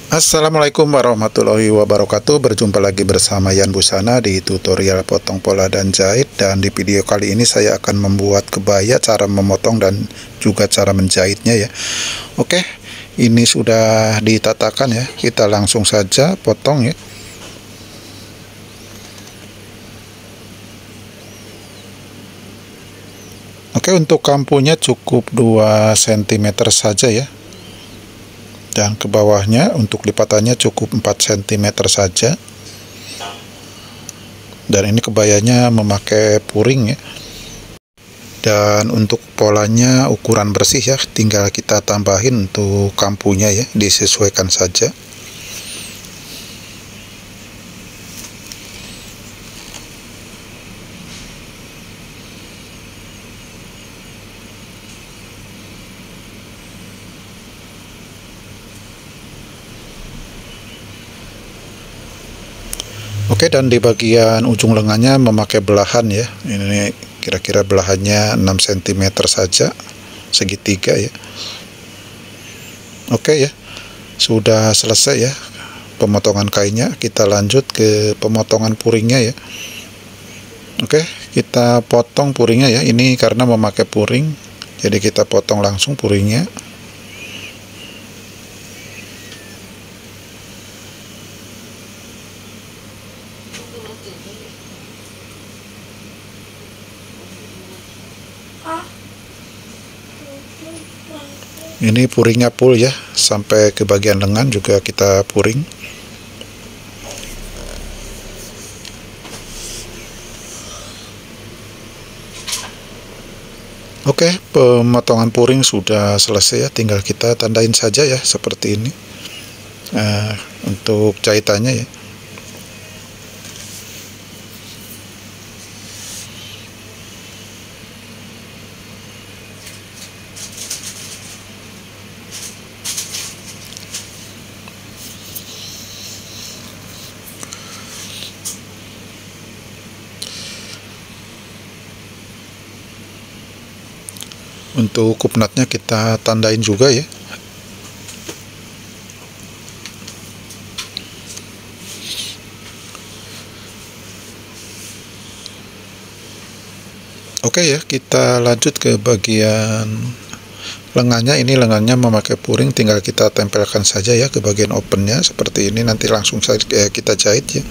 Assalamualaikum warahmatullahi wabarakatuh. Berjumpa lagi bersama Yan Busana di tutorial potong pola dan jahit. Dan di video kali ini saya akan membuat kebaya, cara memotong dan juga cara menjahitnya ya. Oke, ini sudah ditatakan ya. Kita langsung saja potong ya. Oke, untuk kampunya cukup 2 cm saja ya. Dan ke bawahnya untuk lipatannya cukup 4 cm saja. Dan ini kebayanya memakai puring ya. Dan untuk polanya ukuran bersih ya, tinggal kita tambahin untuk kampunya ya, disesuaikan saja. Oke, dan di bagian ujung lengannya memakai belahan ya. Ini kira-kira belahannya 6 cm saja, segitiga ya. Oke ya, sudah selesai ya pemotongan kainnya. Kita lanjut ke pemotongan puringnya ya. Oke, kita potong puringnya ya. Ini karena memakai puring, jadi kita potong langsung puringnya. Ini puringnya full ya, sampai ke bagian lengan juga kita puring. Oke, pemotongan puring sudah selesai ya, tinggal kita tandain saja ya, seperti ini. Untuk jahitannya ya. Untuk kupnatnya kita tandain juga ya. Oke ya, kita lanjut ke bagian lengannya. Ini lengannya memakai puring, tinggal kita tempelkan saja ya ke bagian opennya seperti ini. Nanti langsung saja kita jahit ya.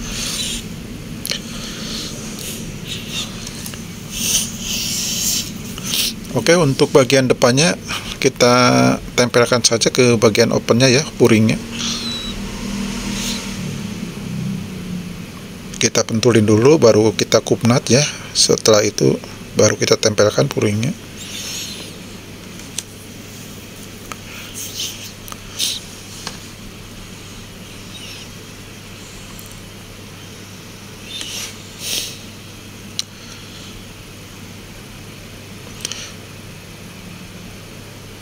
Oke, untuk bagian depannya kita tempelkan saja ke bagian opennya ya, puringnya. Kita pentulin dulu, baru kita kupnat ya. Setelah itu baru kita tempelkan puringnya.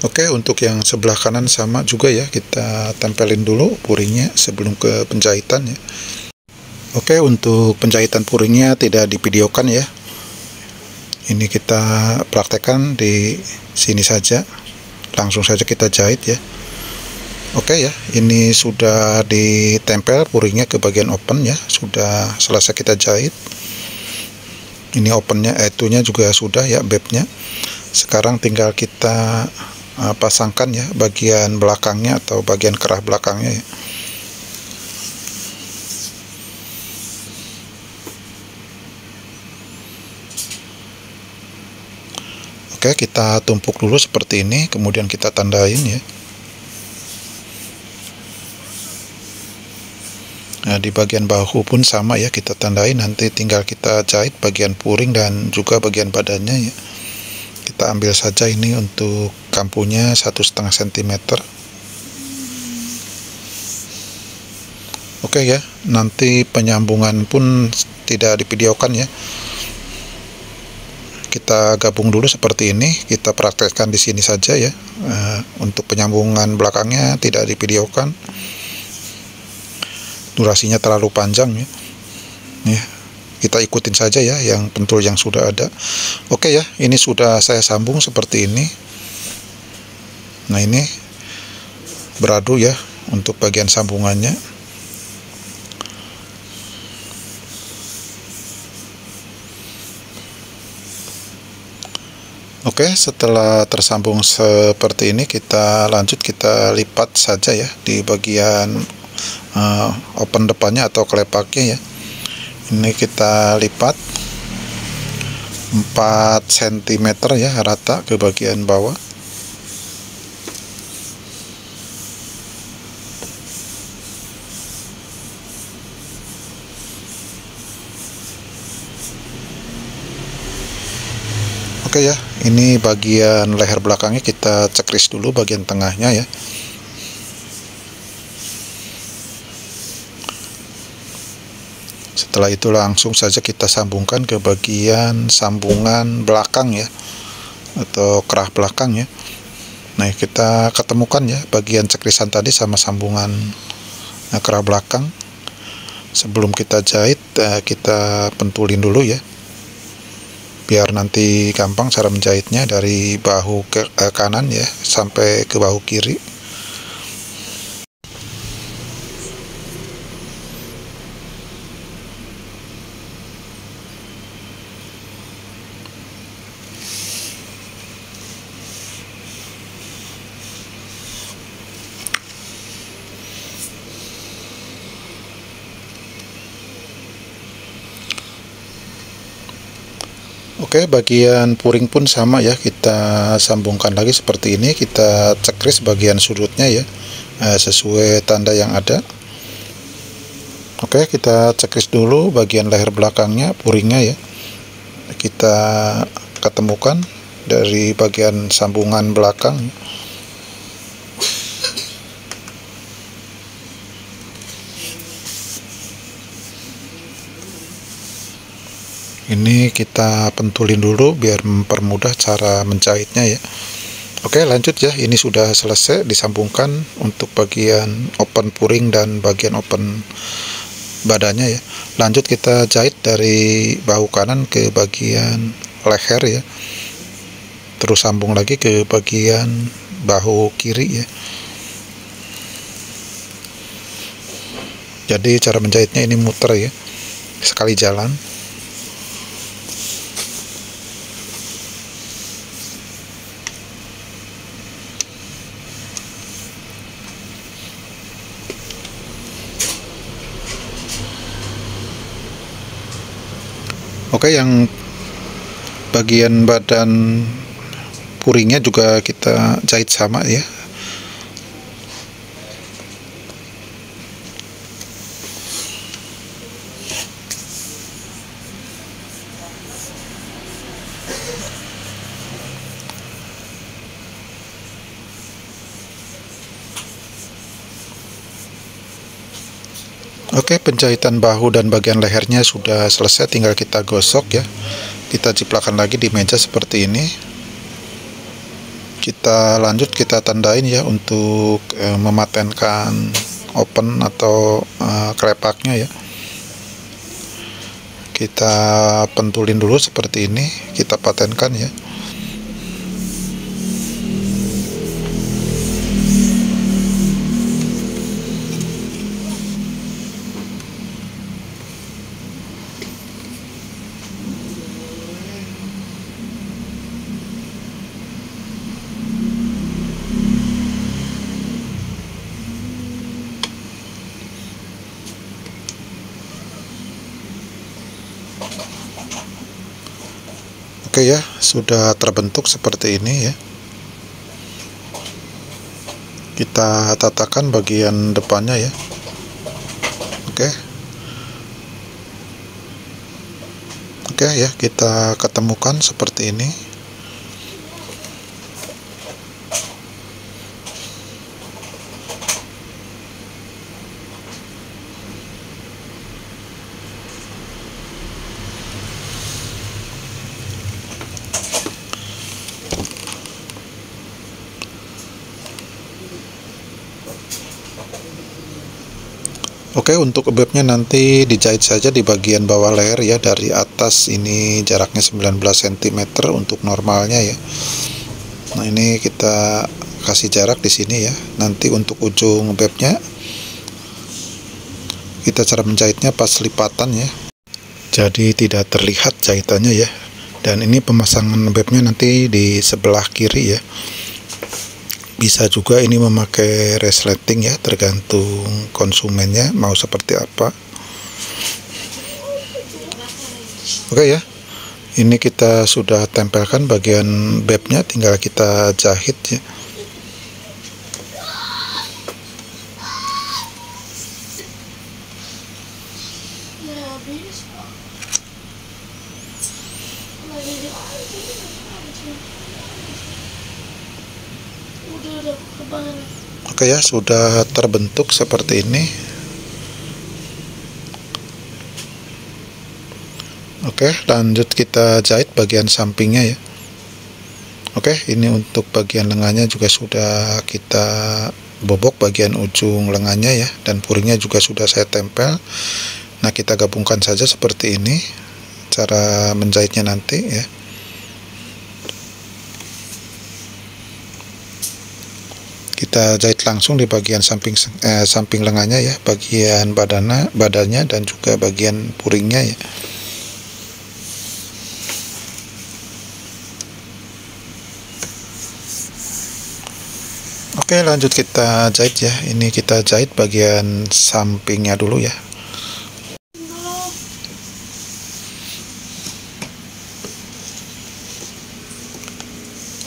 Oke, untuk yang sebelah kanan sama juga ya, kita tempelin dulu puringnya sebelum ke penjahitan ya. Oke, untuk penjahitan puringnya tidak divideokan ya. Ini kita praktekkan di sini saja. Langsung saja kita jahit ya. Oke ya, ini sudah ditempel puringnya ke bagian open ya. Sudah selesai kita jahit. Ini opennya, itunya juga sudah ya, babnya. Sekarang tinggal kita pasangkan ya bagian belakangnya atau bagian kerah belakangnya ya. Oke, kita tumpuk dulu seperti ini, kemudian kita tandain ya. Nah, di bagian bahu pun sama ya, kita tandain, nanti tinggal kita jahit bagian puring dan juga bagian badannya ya. Kita ambil saja ini untuk kampunya 1,5 cm. Oke ya, nanti penyambungan pun tidak divideokan ya. Kita gabung dulu seperti ini, kita praktekkan di sini saja ya. Untuk penyambungan belakangnya tidak divideokan, durasinya terlalu panjang ya. Kita ikutin saja ya yang pentul yang sudah ada. Oke ya, ini sudah saya sambung seperti ini. Nah, ini beradu ya, untuk bagian sambungannya. Oke, setelah tersambung seperti ini, kita lanjut, kita lipat saja ya di bagian open depannya atau klepaknya ya. Ini kita lipat 4 cm ya, rata ke bagian bawah. Oke ya, ini bagian leher belakangnya kita cekris dulu bagian tengahnya ya. Setelah itu langsung saja kita sambungkan ke bagian sambungan belakang ya, atau kerah belakang ya. Nah, kita ketemukan ya bagian cekrisan tadi sama sambungan kerah belakang. Sebelum kita jahit, kita pentulin dulu ya, biar nanti gampang cara menjahitnya dari bahu ke kanan ya sampai ke bahu kiri. Oke, bagian puring pun sama ya, kita sambungkan lagi seperti ini, kita cekris bagian sudutnya ya, sesuai tanda yang ada. Oke, kita cekris dulu bagian leher belakangnya, puringnya ya, kita ketemukan dari bagian sambungan belakang. Ini kita pentulin dulu biar mempermudah cara menjahitnya ya. Oke, lanjut ya, ini sudah selesai disambungkan untuk bagian open puring dan bagian open badannya ya. Lanjut kita jahit dari bahu kanan ke bagian leher ya, terus sambung lagi ke bagian bahu kiri ya. Jadi cara menjahitnya ini muter ya, sekali jalan. Oke, yang bagian badan puringnya juga kita jahit sama ya. Oke, penjahitan bahu dan bagian lehernya sudah selesai, tinggal kita gosok ya. Kita jiplakan lagi di meja seperti ini. Kita lanjut, kita tandain ya untuk mematenkan open atau klepaknya ya. Kita pentulin dulu seperti ini, kita patenkan ya. Oke ya, sudah terbentuk seperti ini ya. Kita tatakan bagian depannya ya. Oke. Oke ya, kita ketemukan seperti ini. Oke, untuk kebabnya nanti dijahit saja di bagian bawah leher ya, dari atas ini jaraknya 19 cm untuk normalnya ya. Nah, ini kita kasih jarak di sini ya. Nanti untuk ujung bebnya kita cara menjahitnya pas lipatan ya, jadi tidak terlihat jahitannya ya. Dan ini pemasangan bebnya nanti di sebelah kiri ya. Bisa juga ini memakai resleting ya, tergantung konsumennya mau seperti apa. Oke ya, ini kita sudah tempelkan bagian bebnya, tinggal kita jahit ya. Oke ya, sudah terbentuk seperti ini. Oke, lanjut kita jahit bagian sampingnya ya. Oke, ini untuk bagian lengannya juga sudah kita bobok bagian ujung lengannya ya, dan puringnya juga sudah saya tempel. Nah, kita gabungkan saja seperti ini cara menjahitnya nanti ya. Kita jahit langsung di bagian samping lengannya ya, bagian badannya dan juga bagian puringnya ya. Oke, lanjut kita jahit ya. Ini kita jahit bagian sampingnya dulu ya.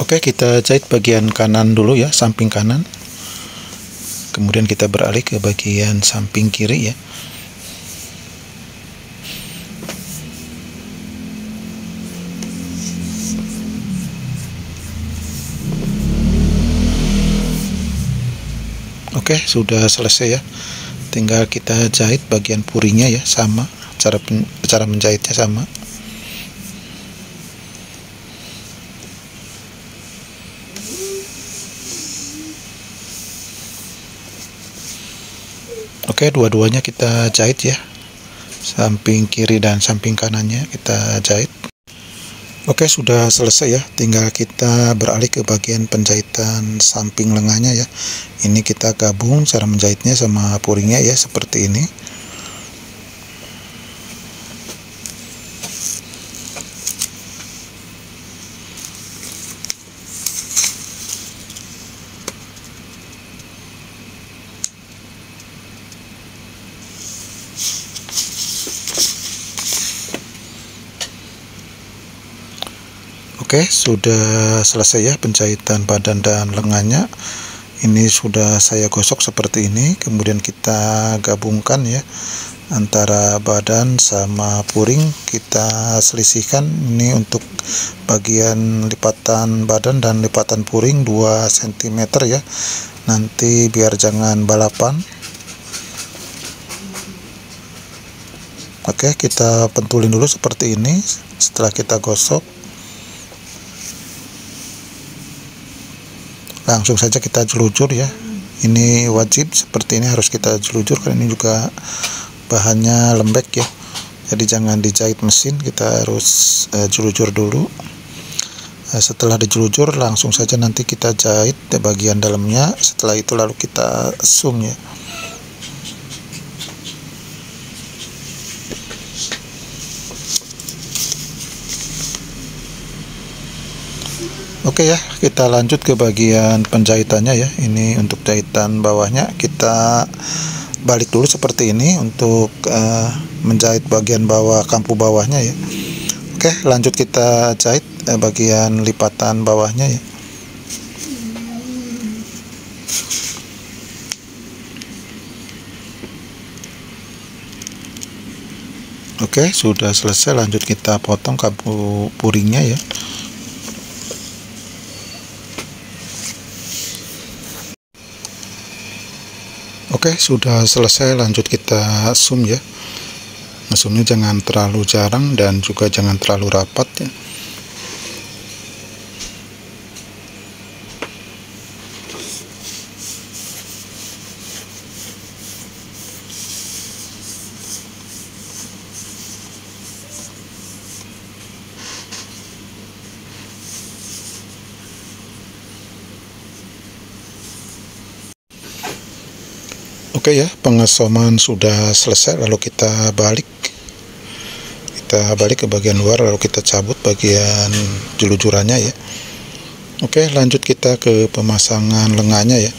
Oke, kita jahit bagian kanan dulu ya, samping kanan. Kemudian kita beralih ke bagian samping kiri ya. Oke, sudah selesai ya. Tinggal kita jahit bagian puringnya ya, sama. Cara menjahitnya sama. Oke, dua-duanya kita jahit ya. Samping kiri dan samping kanannya kita jahit. Oke, sudah selesai ya. Tinggal kita beralih ke bagian penjahitan samping lengannya ya. Ini kita gabung cara menjahitnya sama puringnya ya, seperti ini. Oke, sudah selesai ya penjahitan badan dan lengannya. Ini sudah saya gosok seperti ini. Kemudian kita gabungkan ya antara badan sama puring. Kita selisihkan ini untuk bagian lipatan badan dan lipatan puring 2 cm ya. Nanti biar jangan balapan. Oke, kita pentulin dulu seperti ini setelah kita gosok. Langsung saja kita jelujur ya. Ini wajib seperti ini, harus kita jelujur karena ini juga bahannya lembek ya. Jadi jangan dijahit mesin, kita harus jelujur dulu. Setelah dijulujur langsung saja nanti kita jahit bagian dalamnya. Setelah itu lalu kita zoom ya. Oke ya, kita lanjut ke bagian penjahitannya ya. Ini untuk jahitan bawahnya kita balik dulu seperti ini untuk menjahit bagian bawah, kampu bawahnya ya. Oke, lanjut kita jahit bagian lipatan bawahnya ya. Oke, sudah selesai. Lanjut kita potong kampu puringnya ya. Oke, sudah selesai. Lanjut kita zoom ya. Zoomnya jangan terlalu jarang dan juga jangan terlalu rapat ya. Oke ya, pengesoman sudah selesai, lalu kita balik ke bagian luar, lalu kita cabut bagian julu-jurannya ya. Oke, lanjut kita ke pemasangan lengannya ya.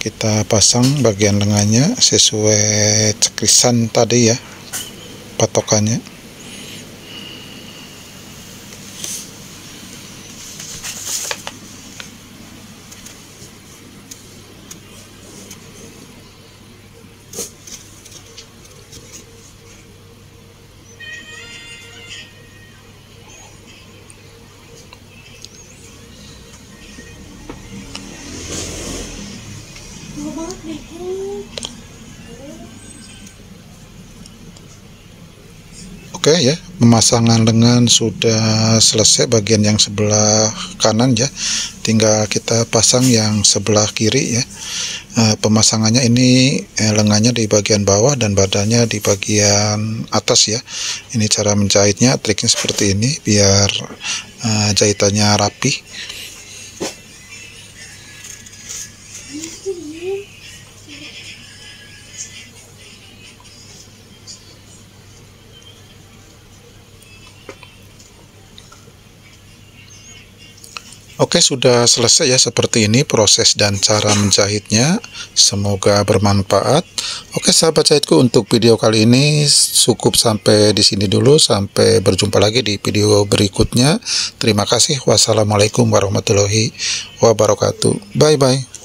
Kita pasang bagian lengannya sesuai cekrisan tadi ya, patokannya. Oke ya, pemasangan lengan sudah selesai bagian yang sebelah kanan ya. Tinggal kita pasang yang sebelah kiri ya. Pemasangannya ini lengannya di bagian bawah dan badannya di bagian atas ya. Ini cara menjahitnya, triknya seperti ini biar jahitannya rapi. Oke, sudah selesai ya, seperti ini proses dan cara menjahitnya. Semoga bermanfaat. Oke sahabat jahitku, untuk video kali ini cukup sampai di sini dulu. Sampai berjumpa lagi di video berikutnya. Terima kasih. Wassalamualaikum warahmatullahi wabarakatuh. Bye bye.